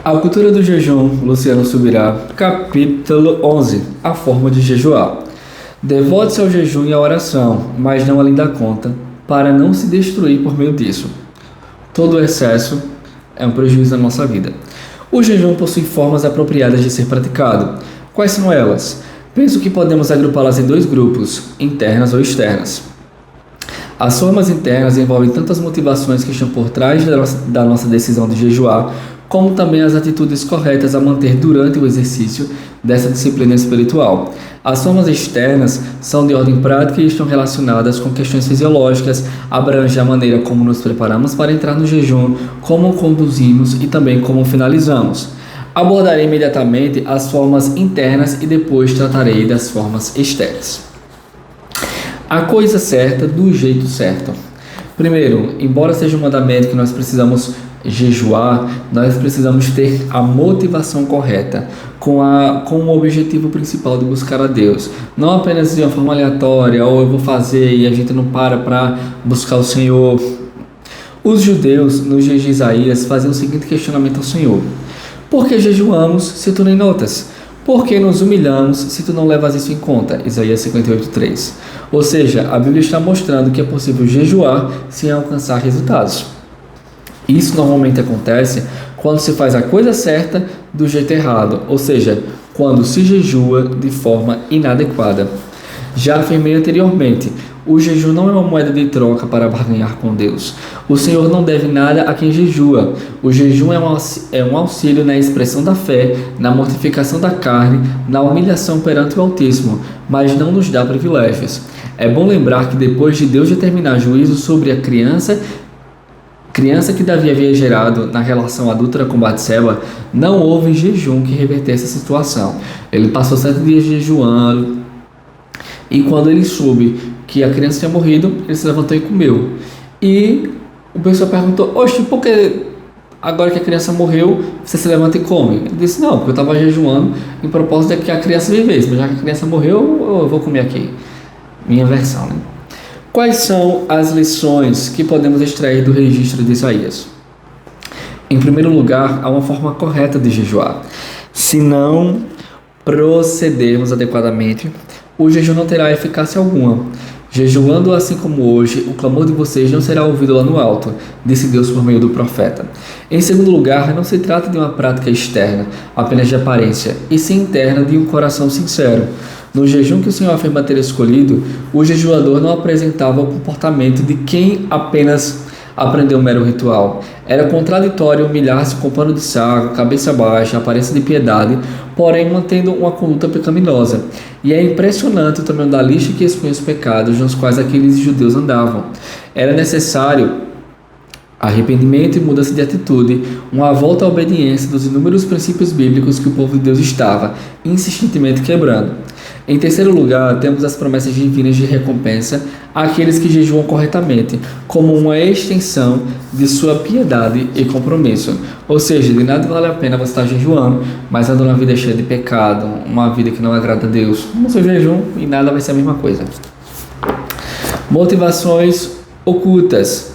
A cultura do jejum, Luciano Subirá, capítulo 11. A forma de jejuar. Devote-se ao jejum e à oração, mas não além da conta, para não se destruir por meio disso. Todo excesso é um prejuízo na nossa vida. O jejum possui formas apropriadas de ser praticado. Quais são elas? Penso que podemos agrupá-las em dois grupos, internas ou externas. As formas internas envolvem tantas motivações que estão por trás da nossa decisão de jejuar, como também as atitudes corretas a manter durante o exercício dessa disciplina espiritual. As formas externas são de ordem prática e estão relacionadas com questões fisiológicas, abrangem a maneira como nos preparamos para entrar no jejum, como conduzimos e também como finalizamos. Abordarei imediatamente as formas internas e depois tratarei das formas externas. A coisa certa do jeito certo. Primeiro, embora seja um mandamento que nós precisamos jejuar, nós precisamos ter a motivação correta, com o objetivo principal de buscar a Deus. Não apenas de uma forma aleatória, ou eu vou fazer e a gente não para buscar o Senhor. Os judeus, nos dias de Isaías, faziam o seguinte questionamento ao Senhor: por que jejuamos se tu nem notas? Por que nos humilhamos se tu não levas isso em conta? Isaías 58:3. Ou seja, a Bíblia está mostrando que é possível jejuar sem alcançar resultados. Isso normalmente acontece quando se faz a coisa certa do jeito errado, ou seja, quando se jejua de forma inadequada. Já afirmei anteriormente, o jejum não é uma moeda de troca para barganhar com Deus. O Senhor não deve nada a quem jejua. O jejum é um auxílio na expressão da fé, na mortificação da carne, na humilhação perante o Altíssimo, mas não nos dá privilégios. É bom lembrar que depois de Deus determinar juízo sobre a criança que Davi havia gerado na relação adúltera com Batseba, não houve jejum que revertesse a situação. Ele passou 7 dias jejuando, e quando ele soube que a criança tinha morrido, ele se levantou e comeu. E o pessoal perguntou: oxe, por que agora que a criança morreu, você se levanta e come? Ele disse: não, porque eu estava jejuando em propósito de que a criança vivesse, mas já que a criança morreu, eu vou comer aqui. Minha versão, né? Quais são as lições que podemos extrair do registro de Isaías? Em primeiro lugar, há uma forma correta de jejuar. Se não procedermos adequadamente, o jejum não terá eficácia alguma. Jejuando assim como hoje, o clamor de vocês não será ouvido lá no alto, disse Deus por meio do profeta. Em segundo lugar, não se trata de uma prática externa, apenas de aparência, e sim interna de um coração sincero. No jejum que o Senhor afirma ter escolhido, o jejuador não apresentava o comportamento de quem apenas aprendeu um mero ritual. Era contraditório humilhar-se com pano de saco, cabeça baixa, aparência de piedade, porém mantendo uma conduta pecaminosa. E é impressionante o tamanho da lista que expõe os pecados nos quais aqueles judeus andavam. Era necessário arrependimento e mudança de atitude, uma volta à obediência dos inúmeros princípios bíblicos que o povo de Deus estava insistentemente quebrando. Em terceiro lugar, temos as promessas divinas de recompensa àqueles que jejuam corretamente, como uma extensão de sua piedade e compromisso. Ou seja, de nada vale a pena você estar jejuando, mas andando uma vida cheia de pecado, uma vida que não agrada a Deus. No seu jejum, e nada vai ser a mesma coisa. Motivações ocultas.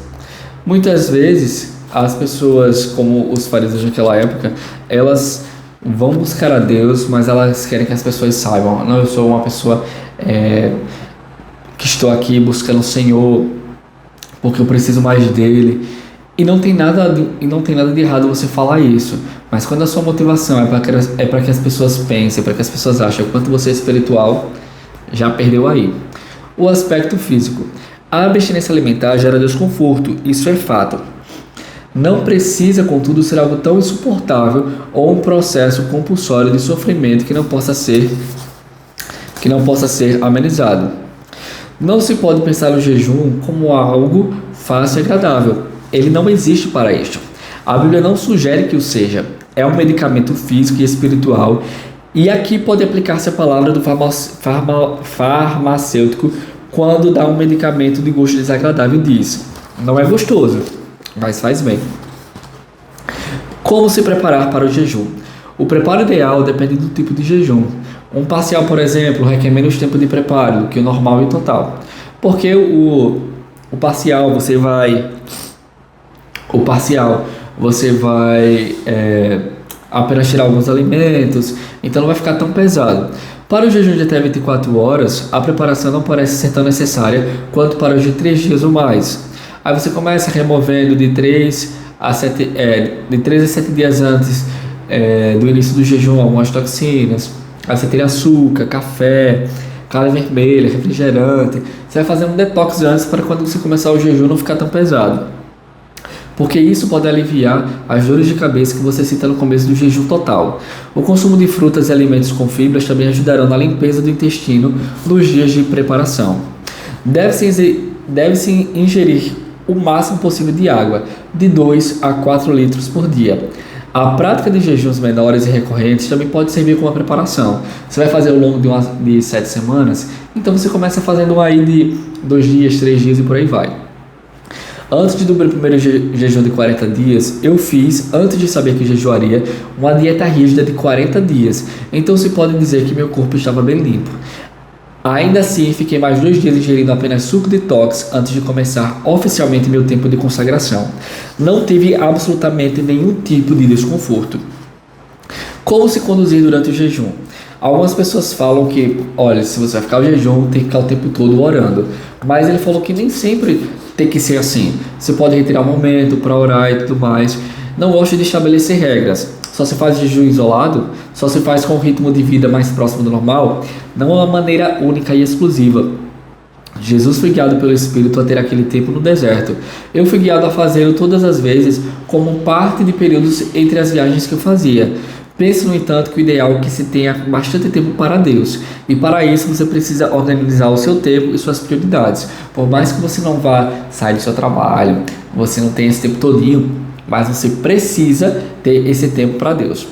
Muitas vezes, as pessoas, como os fariseus naquela época, elas vão buscar a Deus, mas elas querem que as pessoas saibam: não, eu sou uma pessoa que estou aqui buscando o Senhor, porque eu preciso mais dele. E não tem nada de errado você falar isso, mas quando a sua motivação é para que as pessoas pensem, para que as pessoas achem o quanto você é espiritual, já perdeu aí. O aspecto físico. A abstinência alimentar gera desconforto, isso é fato. Não precisa, contudo, ser algo tão insuportável ou um processo compulsório de sofrimento que não possa ser amenizado. Não se pode pensar o jejum como algo fácil e agradável. Ele não existe para isto. A Bíblia não sugere que o seja. É um medicamento físico e espiritual, e aqui pode aplicar-se a palavra do farmacêutico quando dá um medicamento de gosto desagradável e diz: não é gostoso, mas faz bem. Como se preparar para o jejum? O preparo ideal depende do tipo de jejum. Um parcial, por exemplo, requer menos tempo de preparo do que o normal e total. Porque o parcial você vai apenas tirar alguns alimentos, então não vai ficar tão pesado. Para o jejum de até 24 horas, a preparação não parece ser tão necessária quanto para os de 3 dias ou mais. Aí você começa removendo de 3 a 7 dias antes do início do jejum algumas toxinas. Aí você tira açúcar, café, carne vermelha, refrigerante. Você vai fazer um detox antes para quando você começar o jejum não ficar tão pesado. Porque isso pode aliviar as dores de cabeça que você cita no começo do jejum total. O consumo de frutas e alimentos com fibras também ajudarão na limpeza do intestino nos dias de preparação. Deve-se ingerir o máximo possível de água, de 2 a 4 litros por dia. A prática de jejuns menores e recorrentes também pode servir como uma preparação. Você vai fazer ao longo de 7 semanas, então você começa fazendo um aí de 2 dias, 3 dias e por aí vai. Antes do meu primeiro jejum de 40 dias, eu fiz, antes de saber que jejuaria, uma dieta rígida de 40 dias. Então se pode dizer que meu corpo estava bem limpo. Ainda assim, fiquei mais 2 dias ingerindo apenas suco detox antes de começar oficialmente meu tempo de consagração. Não tive absolutamente nenhum tipo de desconforto. Como se conduzir durante o jejum? Algumas pessoas falam que, olha, se você vai ficar no jejum, tem que ficar o tempo todo orando. Mas ele falou que nem sempre tem que ser assim. Você pode retirar um momento para orar e tudo mais. Não gosto de estabelecer regras. Só se faz jejum isolado, só se faz com um ritmo de vida mais próximo do normal, não é uma maneira única e exclusiva. Jesus foi guiado pelo Espírito a ter aquele tempo no deserto. Eu fui guiado a fazê-lo todas as vezes como parte de períodos entre as viagens que eu fazia. Pense, no entanto, que o ideal é que se tenha bastante tempo para Deus. E para isso você precisa organizar o seu tempo e suas prioridades. Por mais que você não vá sair do seu trabalho, você não tenha esse tempo todinho, mas você precisa ter esse tempo para Deus.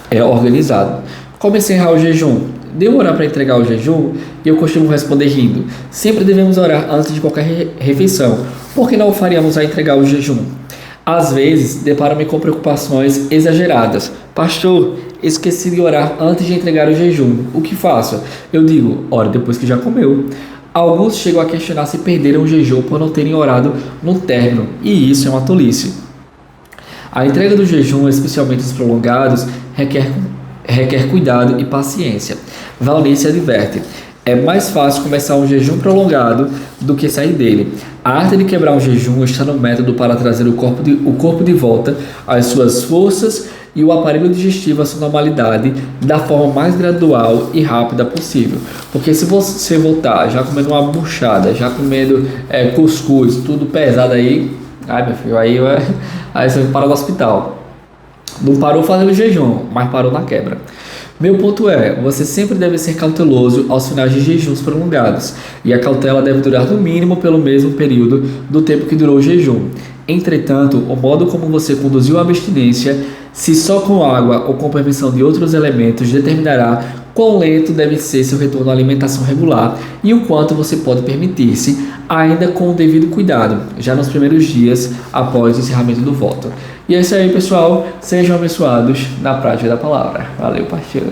É organizado. Como encerrar o jejum? Devo orar para entregar o jejum? E eu costumo responder rindo. Sempre devemos orar antes de qualquer refeição. Por que não o faríamos a entregar o jejum? Às vezes, deparo-me com preocupações exageradas. Pastor, esqueci de orar antes de entregar o jejum. O que faço? Eu digo, ore depois que já comeu. Alguns chegam a questionar se perderam o jejum por não terem orado no término. E isso é uma tolice. A entrega do jejum, especialmente os prolongados, requer cuidado e paciência. Valnice adverte: é mais fácil começar um jejum prolongado do que sair dele. A arte de quebrar um jejum está no método para trazer o corpo de volta às suas forças e o aparelho digestivo à sua normalidade da forma mais gradual e rápida possível. Porque se você voltar já comendo uma buchada, já comendo cuscuz, tudo pesado aí, ai meu filho, aí você vai parar no hospital. Não parou fazendo jejum, mas parou na quebra. Meu ponto é, você sempre deve ser cauteloso aos finais de jejuns prolongados, e a cautela deve durar no mínimo pelo mesmo período do tempo que durou o jejum. Entretanto, o modo como você conduziu a abstinência, se só com água ou com permissão de outros elementos, determinará quão lento deve ser seu retorno à alimentação regular e o quanto você pode permitir-se, ainda com o devido cuidado, já nos primeiros dias após o encerramento do voto. E é isso aí, pessoal. Sejam abençoados na prática da palavra. Valeu, parceiro.